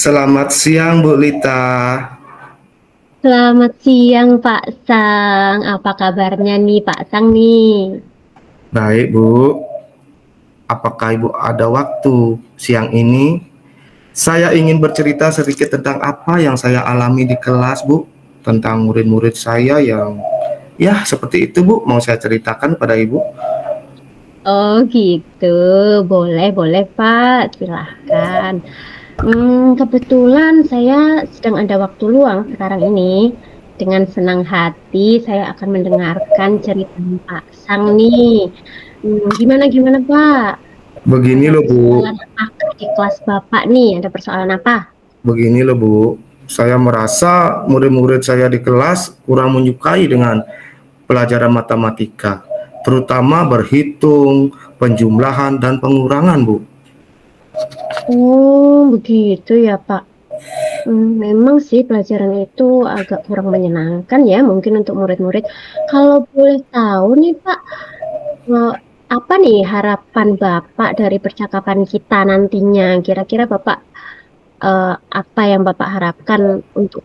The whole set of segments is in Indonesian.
Selamat siang, Bu Lita. Selamat siang Pak Sang. Apa kabarnya nih Pak Sang nih? Baik, Bu. Apakah Ibu ada waktu siang ini? Saya ingin bercerita sedikit tentang apa yang saya alami di kelas, Bu. Tentang murid-murid saya yang, ya, seperti itu, Bu. Mau saya ceritakan pada Ibu. Oh gitu. Boleh, boleh Pak. Silahkan. Kebetulan saya sedang ada waktu luang sekarang ini. Dengan senang hati saya akan mendengarkan cerita Pak Sang nih. Gimana Pak? Begini Ada loh, Bu. persoalan apa di kelas Bapak nih? Ada persoalan apa? Begini loh, Bu. Saya merasa murid-murid saya di kelas kurang menyukai dengan pelajaran matematika, terutama berhitung, penjumlahan, dan pengurangan, Bu. Oh, begitu ya Pak. Memang sih pelajaran itu agak kurang menyenangkan ya mungkin untuk murid-murid. Kalau boleh tahu nih Pak, eh, apa nih harapan Bapak dari percakapan kita nantinya? Kira-kira Bapak apa yang Bapak harapkan untuk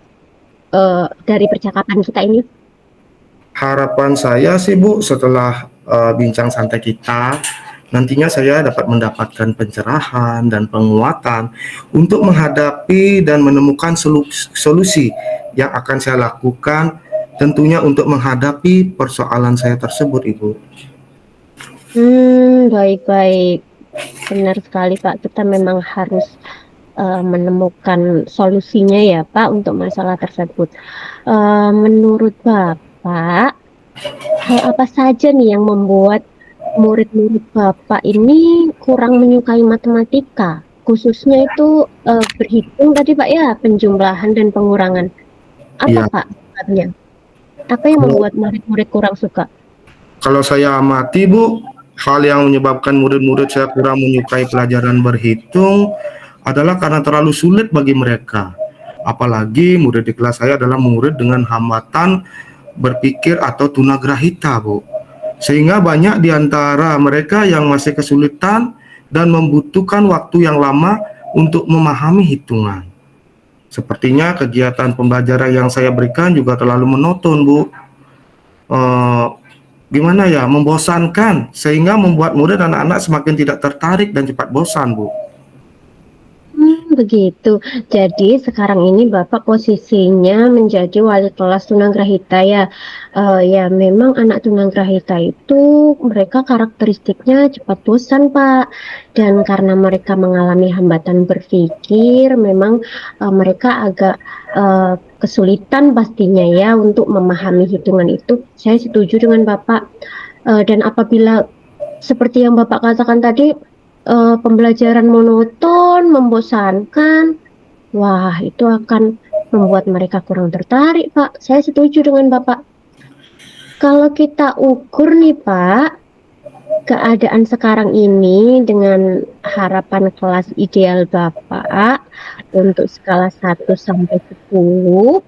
dari percakapan kita ini? Harapan saya sih Bu, setelah bincang santai kita, nantinya saya dapat mendapatkan pencerahan dan penguatan untuk menghadapi dan menemukan solusi yang akan saya lakukan tentunya untuk menghadapi persoalan saya tersebut, Ibu. Baik-baik. Benar sekali Pak, kita memang harus menemukan solusinya ya Pak untuk masalah tersebut. Menurut Bapak, hal apa saja nih yang membuat murid-murid Bapak ini kurang menyukai matematika? Khususnya itu berhitung tadi Pak ya, penjumlahan dan pengurangan. Apa Iya, Pak sebabnya? Apa yang kalau membuat murid-murid kurang suka? kalau saya amati Bu, hal yang menyebabkan murid-murid saya kurang menyukai pelajaran berhitung adalah karena terlalu sulit bagi mereka. Apalagi murid di kelas saya adalah murid dengan hambatan berpikir atau tunagrahita, Bu. Sehingga banyak di antara mereka yang masih kesulitan dan membutuhkan waktu yang lama untuk memahami hitungan. Sepertinya kegiatan pembelajaran yang saya berikan juga terlalu monoton, Bu. Eh, Gimana ya, membosankan, sehingga membuat murid dan anak-anak semakin tidak tertarik dan cepat bosan, Bu. Begitu. Jadi sekarang ini Bapak posisinya menjadi wali kelas tunagrahita ya. Ya memang anak tunagrahita itu mereka karakteristiknya cepat bosan Pak. Dan karena mereka mengalami hambatan berpikir, memang mereka agak kesulitan pastinya ya untuk memahami hitungan itu. Saya setuju dengan Bapak. Dan apabila seperti yang Bapak katakan tadi, pembelajaran monoton, membosankan, wah itu akan membuat mereka kurang tertarik, Pak. Saya setuju dengan Bapak. Kalau kita ukur nih, Pak, keadaan sekarang ini dengan harapan kelas ideal Bapak untuk skala 1 sampai 10,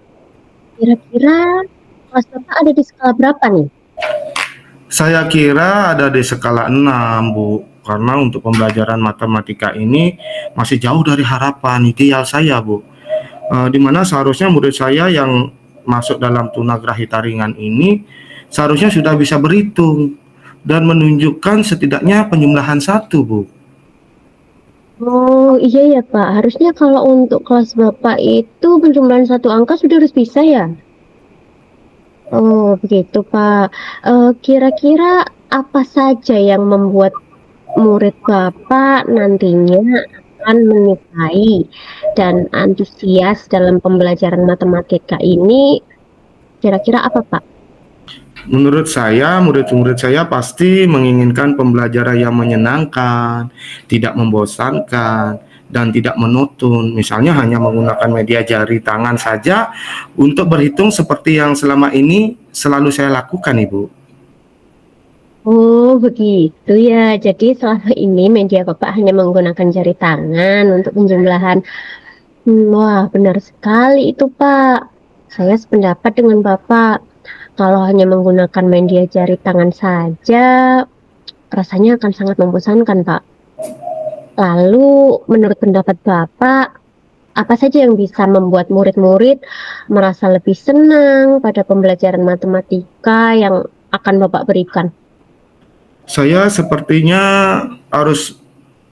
kira-kira kelas Bapak ada di skala berapa nih? Saya kira ada di skala 6, Bu. Karena untuk pembelajaran matematika ini masih jauh dari harapan ideal saya, Bu. Di mana seharusnya murid saya yang masuk dalam tunagrahita ringan ini seharusnya sudah bisa berhitung dan menunjukkan setidaknya penjumlahan satu, Bu. Oh iya ya Pak, harusnya kalau untuk kelas Bapak itu penjumlahan satu angka sudah harus bisa ya? Oh begitu Pak. Kira-kira apa saja yang membuat murid Bapak nantinya akan menyukai dan antusias dalam pembelajaran matematika ini? Kira-kira apa Pak? Menurut saya, murid-murid saya pasti menginginkan pembelajaran yang menyenangkan, tidak membosankan, dan tidak monoton. Misalnya hanya menggunakan media jari tangan saja untuk berhitung seperti yang selama ini selalu saya lakukan, Ibu. Oh begitu ya. Jadi selama ini media Bapak hanya menggunakan jari tangan untuk penjumlahan. Wah, benar sekali itu, Pak. Saya sependapat dengan Bapak. Kalau hanya menggunakan media jari tangan saja, rasanya akan sangat membosankan, Pak. Lalu, menurut pendapat Bapak, Apa saja yang bisa membuat murid-murid merasa lebih senang pada pembelajaran matematika yang akan Bapak berikan? Saya sepertinya harus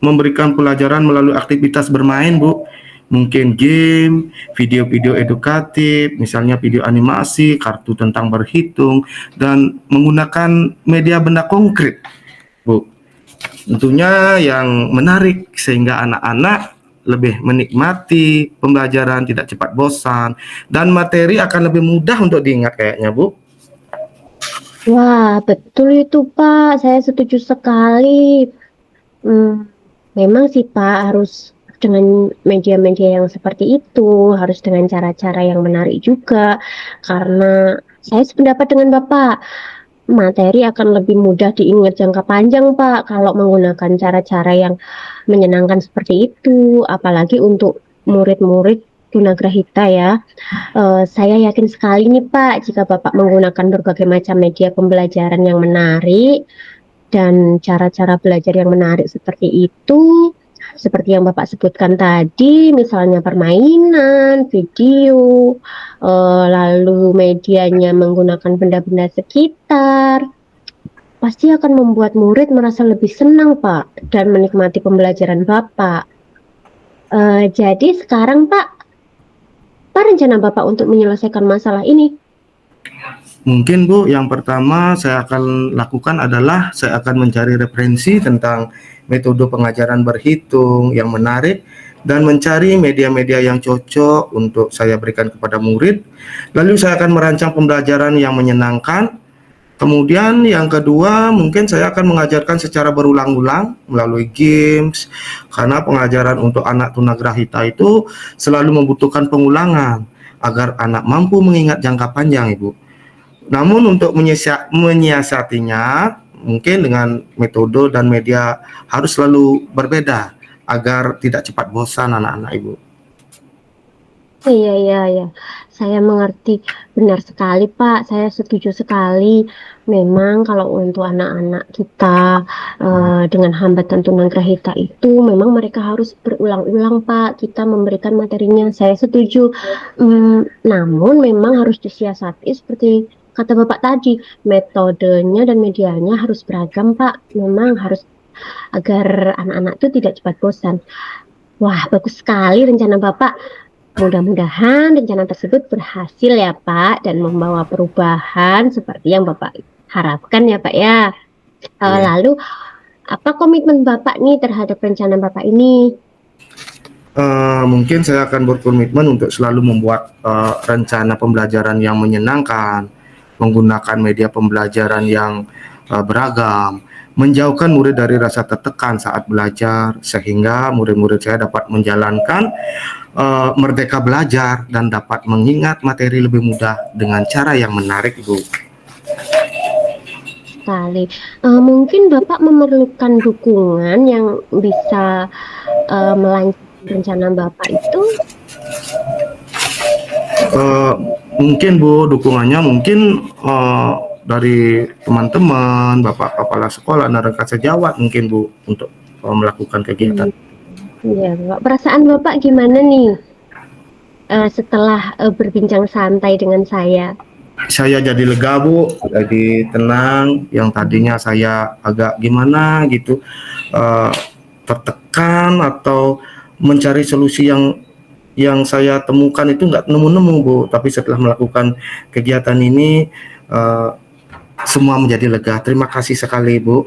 memberikan pelajaran melalui aktivitas bermain, Bu. Mungkin game, video-video edukatif, misalnya video animasi, kartu tentang berhitung, dan menggunakan media benda konkret, Bu. Tentunya yang menarik sehingga anak-anak lebih menikmati pembelajaran, tidak cepat bosan, dan materi akan lebih mudah untuk diingat kayaknya, Bu. Wah, betul itu Pak, saya setuju sekali. Hmm, memang sih Pak harus dengan media-media yang seperti itu, harus dengan cara-cara yang menarik juga. Karena saya sependapat dengan Bapak, materi akan lebih mudah diingat jangka panjang Pak kalau menggunakan cara-cara yang menyenangkan seperti itu, apalagi untuk murid-murid tunagrahita ya. Saya yakin sekali nih Pak, jika Bapak menggunakan berbagai macam media pembelajaran yang menarik dan cara-cara belajar yang menarik seperti itu, seperti yang Bapak sebutkan tadi, misalnya permainan, video, lalu medianya menggunakan benda-benda sekitar, pasti akan membuat murid merasa lebih senang, Pak, dan menikmati pembelajaran Bapak. Jadi sekarang, Pak, apa rencana Bapak untuk menyelesaikan masalah ini? Mungkin Bu, yang pertama saya akan lakukan adalah saya akan mencari referensi tentang metode pengajaran berhitung yang menarik dan mencari media-media yang cocok untuk saya berikan kepada murid. Lalu saya akan merancang pembelajaran yang menyenangkan. Kemudian yang kedua, mungkin saya akan mengajarkan secara berulang-ulang melalui games, karena pengajaran untuk anak tunagrahita itu selalu membutuhkan pengulangan agar anak mampu mengingat jangka panjang, Ibu. Namun untuk menyiasatinya mungkin dengan metode dan media harus selalu berbeda agar tidak cepat bosan anak-anak, Ibu. Iya, iya, iya. Saya mengerti benar sekali, Pak. Saya setuju sekali. Memang kalau untuk anak-anak kita dengan hambatan tunagrahita itu, memang mereka harus berulang-ulang, Pak. Kita memberikan materinya. Saya setuju. Namun memang harus disiasati seperti kata Bapak tadi, metodenya dan medianya harus beragam, Pak. Memang harus agar anak-anak itu tidak cepat bosan. Wah, bagus sekali rencana Bapak. Mudah-mudahan rencana tersebut berhasil ya Pak dan membawa perubahan seperti yang Bapak harapkan ya Pak ya. Iya. Lalu apa komitmen Bapak nih terhadap rencana Bapak ini? Mungkin saya akan berkomitmen untuk selalu membuat rencana pembelajaran yang menyenangkan, menggunakan media pembelajaran yang beragam, menjauhkan murid dari rasa tertekan saat belajar, sehingga murid-murid saya dapat menjalankan merdeka belajar dan dapat mengingat materi lebih mudah dengan cara yang menarik, Ibu. Sekali. Mungkin Bapak memerlukan dukungan yang bisa melanjutkan rencana Bapak itu. Uh, Mungkin Bu, dukungannya mungkin dari teman-teman, Bapak Kepala Sekolah dan rekan sejawat mungkin Bu untuk melakukan kegiatan. Iya, Bapak. Perasaan Bapak gimana nih setelah berbincang santai dengan saya? Saya jadi lega Bu, jadi tenang. Yang tadinya saya agak gimana gitu, uh, tertekan atau mencari solusi yang saya temukan itu nggak nemu-nemu Bu. Tapi setelah melakukan kegiatan ini semua menjadi lega. Terima kasih sekali Bu.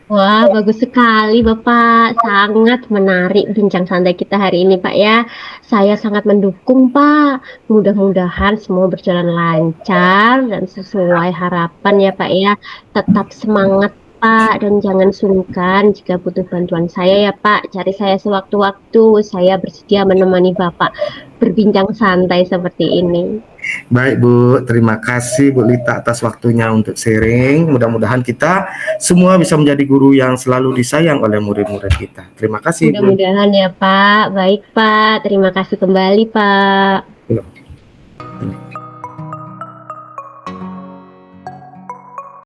Wah, bagus sekali Bapak. Sangat menarik bincang santai kita hari ini Pak ya. Saya sangat mendukung Pak. Mudah-mudahan semua berjalan lancar dan sesuai harapan ya Pak ya. Tetap semangat Pak dan jangan sungkan jika butuh bantuan saya ya Pak. Cari saya sewaktu-waktu. Saya bersedia menemani Bapak berbincang santai seperti ini. Baik Bu, terima kasih Bu Lita atas waktunya untuk sharing. Mudah-mudahan kita semua bisa menjadi guru yang selalu disayang oleh murid-murid kita. Terima kasih Bu. Mudah-mudahan ya Pak. Baik Pak. Terima kasih kembali Pak.